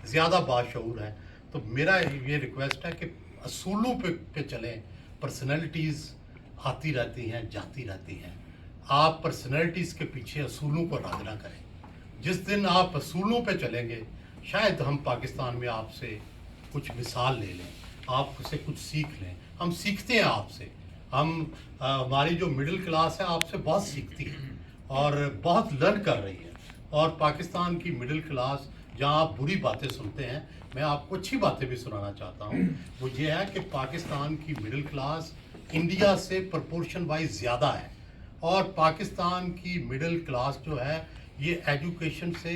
ज़्यादा बाशऊर हैं। तो मेरा ये रिक्वेस्ट है कि असूलों पे चलें। पर्सनैलिटीज़ आती रहती हैं, जाती रहती हैं। आप पर्सनैलिटीज़ के पीछे असूलों को राज ना करें। जिस दिन आप असूलों पे चलेंगे, शायद हम पाकिस्तान में आपसे कुछ मिसाल ले लें, आपसे कुछ सीख लें। हम सीखते हैं आपसे। हमारी जो मिडिल क्लास है आपसे बहुत सीखती है और बहुत लर्न कर रही है। और पाकिस्तान की मिडिल क्लास, जहाँ आप बुरी बातें सुनते हैं, मैं आपको अच्छी बातें भी सुनाना चाहता हूँ। वो ये है कि पाकिस्तान की मिडिल क्लास इंडिया से प्रोपोर्शन वाइज ज़्यादा है। और पाकिस्तान की मिडिल क्लास जो है ये एजुकेशन से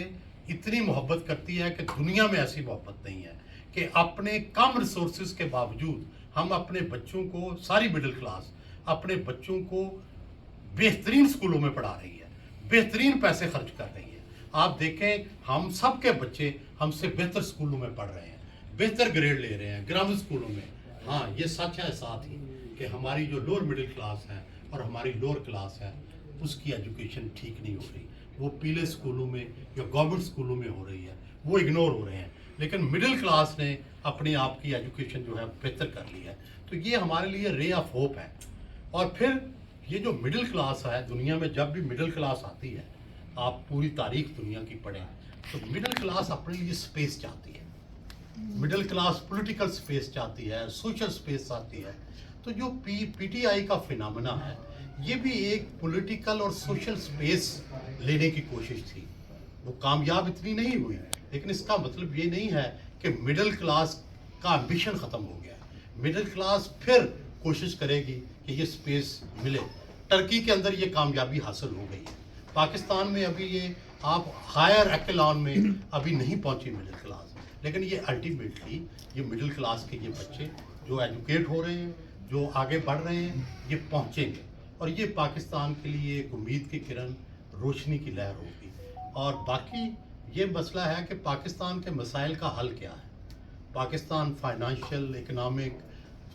इतनी मोहब्बत करती है कि दुनिया में ऐसी मोहब्बत नहीं है कि अपने कम रिसोर्सेज के बावजूद हम अपने बच्चों को, सारी मिडिल क्लास अपने बच्चों को बेहतरीन स्कूलों में पढ़ा रही है, बेहतरीन पैसे खर्च कर रही है। आप देखें, हम सब के बच्चे हमसे बेहतर स्कूलों में पढ़ रहे हैं, बेहतर ग्रेड ले रहे हैं ग्रामीण स्कूलों में। हाँ, ये सच है साथ ही कि हमारी जो लोअर मिडिल क्लास है और हमारी लोअर क्लास है उसकी एजुकेशन ठीक नहीं हो रही। वो पीले स्कूलों में या गवर्नमेंट स्कूलों में हो रही है, वो इग्नोर हो रहे हैं। लेकिन मिडिल क्लास ने अपने आप की एजुकेशन जो है बेहतर कर ली है। तो ये हमारे लिए रे ऑफ होप है। और फिर ये जो मिडिल क्लास है, दुनिया में जब भी मिडिल क्लास आती है, आप पूरी तारीख दुनिया की पढ़ें तो मिडिल क्लास अपने लिए स्पेस चाहती है। मिडिल क्लास पॉलिटिकल स्पेस चाहती है, सोशल स्पेस चाहती है। तो जो पीटीआई का फिनोमेना है, ये भी एक पॉलिटिकल और सोशल स्पेस लेने की कोशिश थी। वो कामयाब इतनी नहीं हुई, लेकिन इसका मतलब ये नहीं है कि मिडिल क्लास का एम्बिशन ख़त्म हो गया। मिडिल क्लास फिर कोशिश करेगी कि ये स्पेस मिले। टर्की के अंदर ये कामयाबी हासिल हो गई है। पाकिस्तान में अभी ये आप हायर एक्लॉन में अभी नहीं पहुंची मिडिल क्लास, लेकिन ये अल्टीमेटली ये मिडिल क्लास के ये बच्चे जो एजुकेट हो रहे हैं, जो आगे बढ़ रहे हैं, ये पहुंचेंगे और ये पाकिस्तान के लिए एक उम्मीद की किरण, रोशनी की लहर होगी। और बाकी ये मसला है कि पाकिस्तान के मसाइल का हल क्या है। Pakistan financial, economic,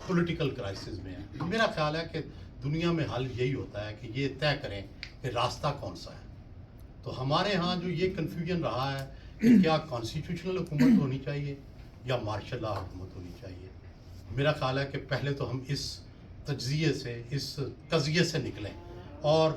political crisis में है। तो मेरा ख्याल है कि दुनिया में हल यही होता है कि ये तय करें कि रास्ता कौन सा है। तो हमारे यहाँ जो ये कन्फ्यूजन रहा है कि क्या कॉन्स्टिट्यूशनल हुकूमत होनी चाहिए या मार्शल लॉ हुकूमत होनी चाहिए। मेरा ख्याल है कि पहले तो हम इस तज्जिए से, इस कज़िये से निकलें और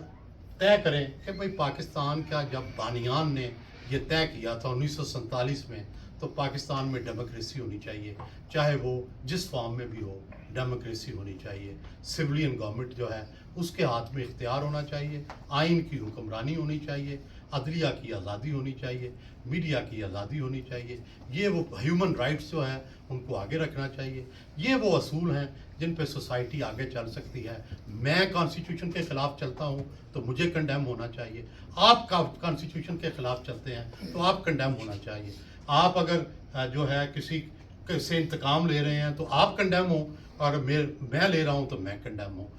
तय करें कि भाई पाकिस्तान का जब बानियान ने ये तय किया था 1947 में, तो पाकिस्तान में डेमोक्रेसी होनी चाहिए, चाहे वो जिस फॉर्म में भी हो, डेमोक्रेसी होनी चाहिए। सिविलियन गवर्नमेंट जो है उसके हाथ में इख्तियार होना चाहिए, आइन की हुक्मरानी होनी चाहिए, अदलिया की आज़ादी होनी चाहिए, मीडिया की आज़ादी होनी चाहिए। ये वो ह्यूमन राइट्स जो है उनको आगे रखना चाहिए। ये वो असूल हैं जिन पे सोसाइटी आगे चल सकती है। मैं कॉन्स्टिट्यूशन के ख़िलाफ़ चलता हूँ तो मुझे कंडेम होना चाहिए। आप कॉन्स्टिट्यूशन के ख़िलाफ़ चलते हैं तो आप कंडेम होना चाहिए। आप अगर जो है किसी से इंतकाम ले रहे हैं तो आप कंडेम हो, और मैं ले रहा हूँ तो मैं कंडेम हूँ।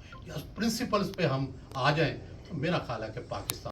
प्रिंसिपल्स पे हम आ जाएं तो मेरा ख्याल है कि पाकिस्तान